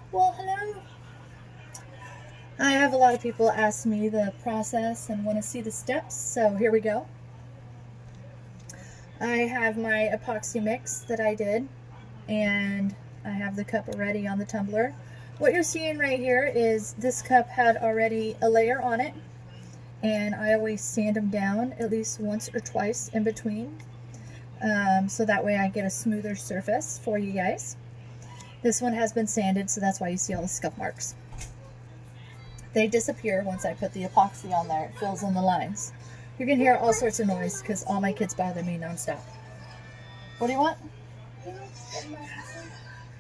Well, hello. I have a lot of people ask me the process and want to see the steps, so here we go. I have my epoxy mix that I did, and I have the cup already on the tumbler. What you're seeing right here is this cup had already a layer on it, and I always sand them down at least once or twice in between, so that way I get a smoother surface for you guys. This one has been sanded, so that's why you see all the scuff marks. They disappear once I put the epoxy on there. It fills in the lines. You can hear all sorts of noise because all my kids bother me nonstop. What do you want?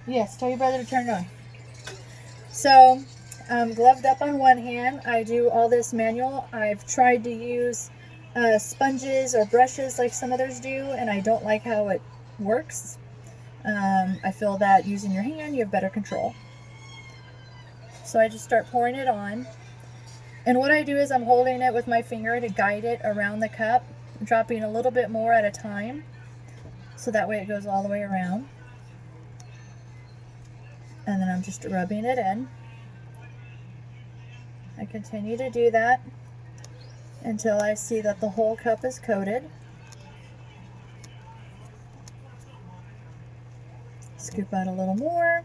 Yes, tell your brother to turn it on. So, I'm gloved up on one hand. I do all this manual. I've tried to use sponges or brushes like some others do, and I don't like how it works. I feel that using your hand, you have better control. So I just start pouring it on. And what I do is I'm holding it with my finger to guide it around the cup, dropping a little bit more at a time, so that way it goes all the way around. And then I'm just rubbing it in. I continue to do that until I see that the whole cup is coated. Scoop out a little more.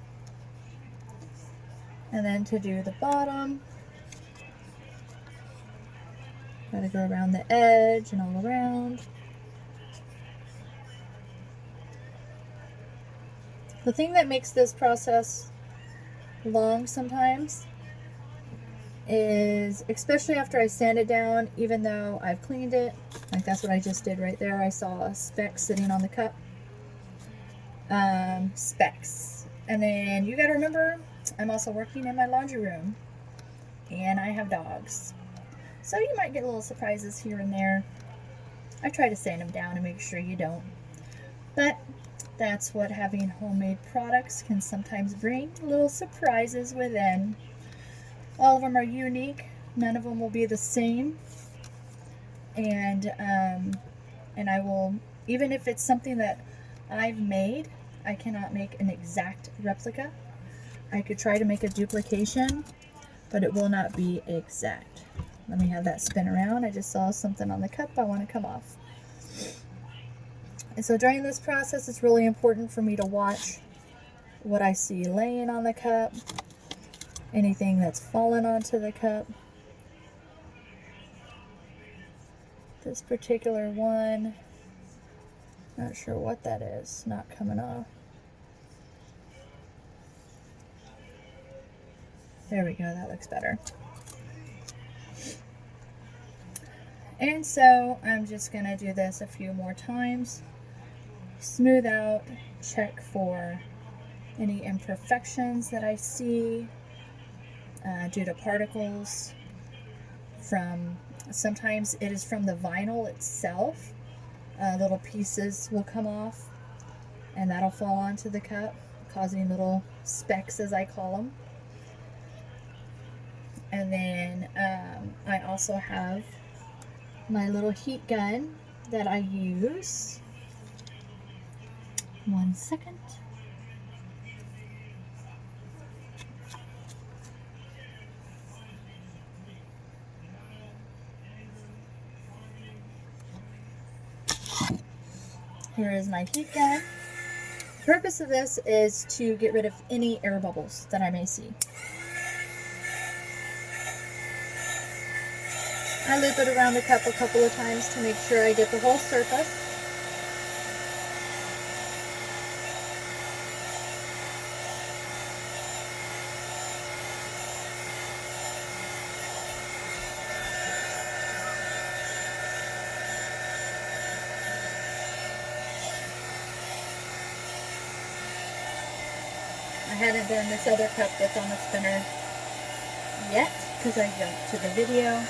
And then to do the bottom, gotta go around the edge and all around. The thing that makes this process long sometimes is, especially after I sand it down, even though I've cleaned it, like that's what I just did right there. I saw a speck sitting on the cup. Specks. And then you gotta remember, I'm also working in my laundry room, and I have dogs. So you might get little surprises here and there. I try to sand them down and make sure you don't. But that's what having homemade products can sometimes bring, little surprises within. All of them are unique. None of them will be the same. And I will, even if it's something that I've made, I cannot make an exact replica. I could try to make a duplication, but it will not be exact. Let me have that spin around. I just saw something on the cup I want to come off. And so during this process, it's really important for me to watch what I see laying on the cup, anything that's fallen onto the cup. This particular one, not sure what that is, not coming off. There we go, that looks better. And so I'm just going to do this a few more times. Smooth out, check for any imperfections that I see due to particles from, sometimes it is from the vinyl itself. Little pieces will come off and that'll fall onto the cup, causing little specks, as I call them. And then I also have my little heat gun that I use. 1 second. Here is my heat gun. The purpose of this is to get rid of any air bubbles that I may see. I loop it around the cup a couple of times to make sure I get the whole surface. I haven't done this other cup that's on the spinner yet because I jumped to the video.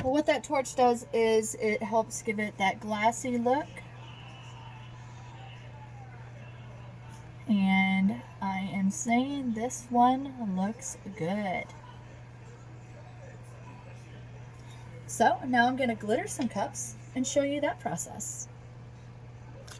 Well, what that torch does is it helps give it that glassy look. And I am saying this one looks good. So now I'm going to glitter some cups and show you that process.